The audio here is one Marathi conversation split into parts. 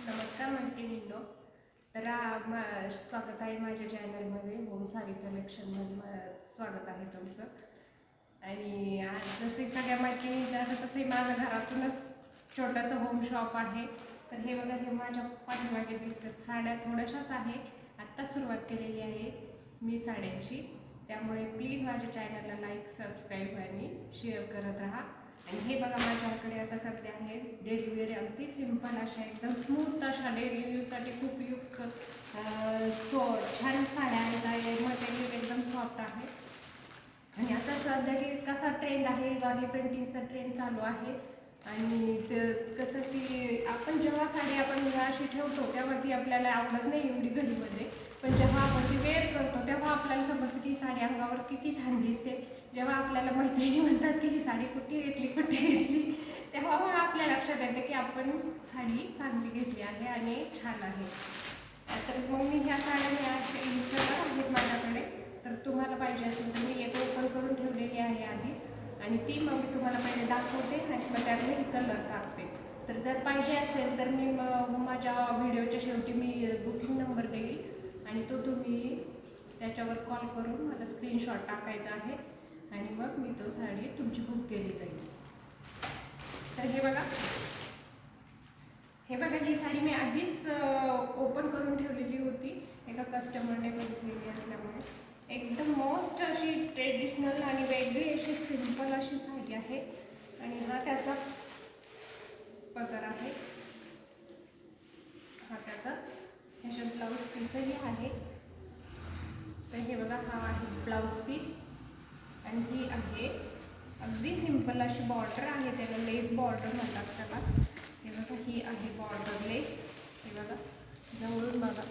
नमस्कार मैत्रिणींनो. तर स्वागत आहे माझ्या चॅनलमध्ये. होम साडी कलेक्शनमध्ये स्वागत आहे तुमचं. आणि आज जसे सगळ्या मैत्रिणींचं असं तसे माझ्या घरातूनच छोटंसं होम शॉप आहे. तर हे बघा, हे माझ्या पाठीमागे दिसतात साड्या थोड्याशाच आहे. आत्ता सुरुवात केलेली आहे मी साड्यांची. त्यामुळे प्लीज माझ्या चॅनलला लाईक, सबस्क्राईब आणि शेअर करत राहा. आणि हे बघा, माझ्याकडे आता सध्या आहे डेली वेअर अगदी सिंपल अशा एकदम स्मूथ अशा डेली यूजसाठी खूप उपयुक्त छान साड्या आहेत. मटेरियल एकदम सॉफ्ट आहे. आणि आता सध्या की कसा ट्रेंड आहे, वारली पेंटिंगचा ट्रेंड चालू आहे. आणि ते कसं की आपण जेव्हा साडी आपण अशी ठेवतो तेव्हा ती आपल्याला आवडत नाही एवढी घडीमध्ये, पण जेव्हा आपण ती वेअर करतो तेव्हा आपल्याला समजतं की साडी अंगावर किती छान दिसते. जेव्हा आपल्याला मैत्रिणी म्हणतात की ही साडी कुठे घेतली, तेव्हा मग आपल्या लक्षात येतं की आपण साडी चांगली घेतली आहे आणि छान आहे. तर मग मी ह्या साड्या आहेत माझ्याकडे. तर तुम्हाला पाहिजे असेल तर मी एक ओपन करून ठेवलेली आहे आधीच, आणि ती मग मी तुम्हाला पहिले दाखवते आणि मग त्यातले कलर टाकते. तर जर पाहिजे असेल तर मी मग माझ्या व्हिडिओच्या शेवटी मी बुकिंग नंबर देईल आणि तो तुम्ही त्याच्यावर कॉल करून मला स्क्रीनशॉट टाकायचा आहे आणि मग मी तो साडी तुमची बुक केली जाईल. तर हे बघा, ही साडी मी आधीच ओपन करून ठेवलेली होती एका कस्टमरने बघितलेली असल्यामुळे. एकदम मोस्ट अशी ट्रेडिशनल आणि वेगळी अशी सिंपल अशी साडी आहे. आणि हा त्याचा पदर आहे, हा त्याचा ह्याच्या ब्लाऊज पीसही आहे. तर हे बघा, हा आहे ब्लाऊज पीस. आणि ही आहे अगदी सिंपल अशी बॉर्डर आहे, त्याला लेस बॉर्डर म्हणतात त्याला. हे बघा, ही आहे बॉर्डर लेस. हे बघा, जवळून बघा.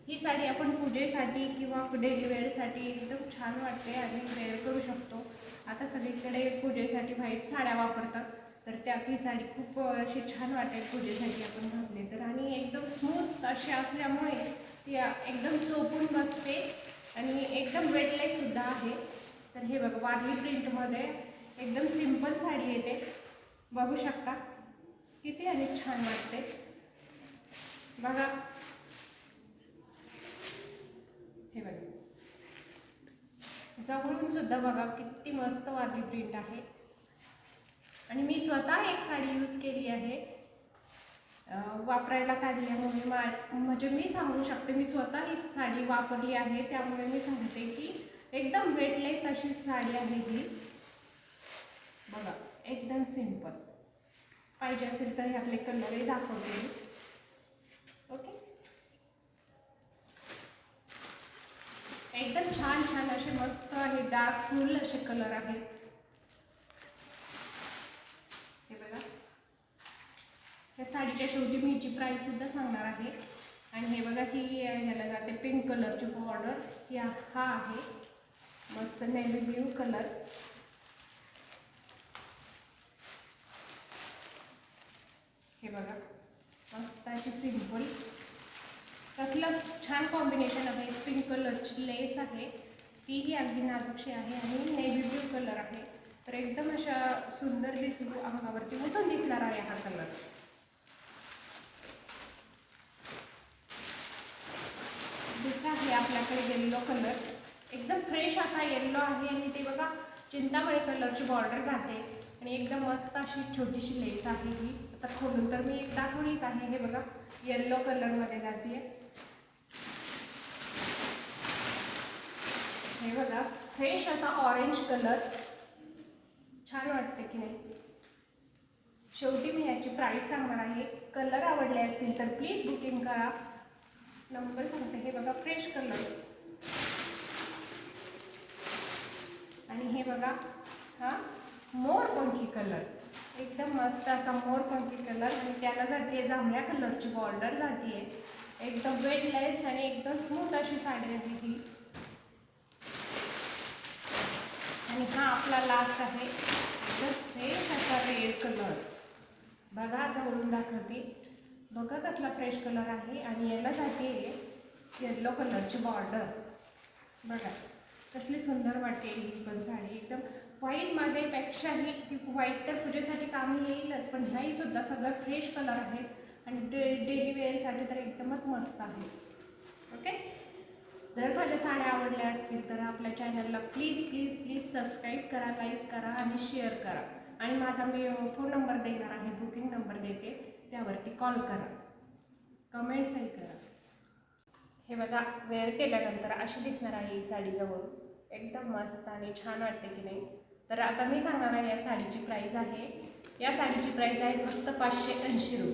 ही साडी आपण पूजेसाठी किंवा डेली वेअरसाठी एकदम छान वाटते आणि वेअर करू शकतो. आता सगळीकडे पूजेसाठी व्हाईट साड्या वापरतात, तर त्यात ही साडी खूप अशी छान वाटेल पूजेसाठी आपण घातली तर. आणि एकदम स्मूथ अशी असल्यामुळे ती एकदम चोपून बसते आणि एकदम वेटलेससुद्धा आहे. तर हे बघा, वारली प्रिंटमध्ये एकदम सिंपल साडी येते, बघू शकता किती आणि छान वाटते बघा. हे बघा, जवळून सुद्धा बघा किती मस्त वारली प्रिंट आहे. आणि मी स्वतः एक साडी यूज केली आहे, वापरायला काढल्यामुळे म्हणजे मी सांगू शकते, मी स्वतः ही साडी वापरली आहे, त्यामुळे मी सांगते की एकदम वेटलेस अशी साडी आहे ही. बघा, एकदम सिंपल. पाहिजे असेल तर आपले कलरही दाखवते. ओके, एकदम छान छान असे मस्त आहे, डार्क फुल असे कलर आहेत. हे बघा, या साडीच्या शेवटी मी हिची प्राईस सुद्धा सांगणार आहे. आणि हे बघा, ही ह्याला जाते पिंक कलरची बॉर्डर. हा आहे मस्त नेव्ही ब्ल्यू कलर. हे बघा, मस्त अशी सिंपल कसलं छान कॉम्बिनेशन आहे. पिंक कलरची लेस आहे, तीही अगदी नाजूकशी आहे आणि नेव्ही ब्ल्यू कलर आहे. तर एकदम अशा सुंदर दिसू, अंगावरती उठून दिसणार आहे हा कलर. दुसरा आहे आपल्याकडे येल्लो कलर. एकदम फ्रेश असा येल्लो आहे आणि ते बघा चिंतामणी कलरची बॉर्डर जाते आणि एकदम मस्त अशी छोटीशी लेस आहे ही. आता खोलून तर मी दाखवलीच आहे. हे बघा, येल्लो कलरमध्ये जाते. हे बघा, फ्रेश असा ऑरेंज कलर, छान वाटते की नाही. शेवटी मी याची प्राईस सांगणार आहे. कलर आवडले असतील तर प्लीज बुकिंग करा. नंबर सांगते. हे बघा, फ्रेश कलर. आणि हे बघा, हा मोरपंखी कलर. एकदम मस्त असा मोरपंखी कलर. आणि त्याला जाते जांभळ्या कलरची बॉर्डर जाते. एकदम वेटलेस आणि एकदम स्मूथ अशी साडी आहे ही. आणि हा आपला लास्ट आहे एकदम फ्रेश असा रेड कलर. बघा, जवळून दाखवते. बघा कसला फ्रेश कलर आहे. आणि याला जाते येल्लो कलरची बॉर्डर. बघा कसली सुंदर वाटते ही पण साडी. एकदम व्हाईटमध्ये पेक्षाही ती व्हाईट तर पूजेसाठी कामी येईलच, पण ह्याही सुद्धा सगळं फ्रेश कलर आहे. आणि डेली वेअरसाठी तर एकदमच मस्त आहे. ओके, जर माझ्या साड्या आवडल्या असतील तर आपल्या चॅनलला प्लीज प्लीज प्लीज सबस्क्राईब करा, लाईक करा आणि शेअर करा. आणि माझा मी फोन नंबर देणार आहे, बुकिंग नंबर देते, त्यावरती कॉल करा, कमेंट्सही करा. हे बघा, वेअर केल्यानंतर अशी दिसणार आहे ही साडी जवळून, एकदम मस्त आणि छान वाटते की नाही. तर आता मी सांगणार आहे या साडीची प्राईस आहे. या साडीची प्राईस आहे फक्त 580 रुपये.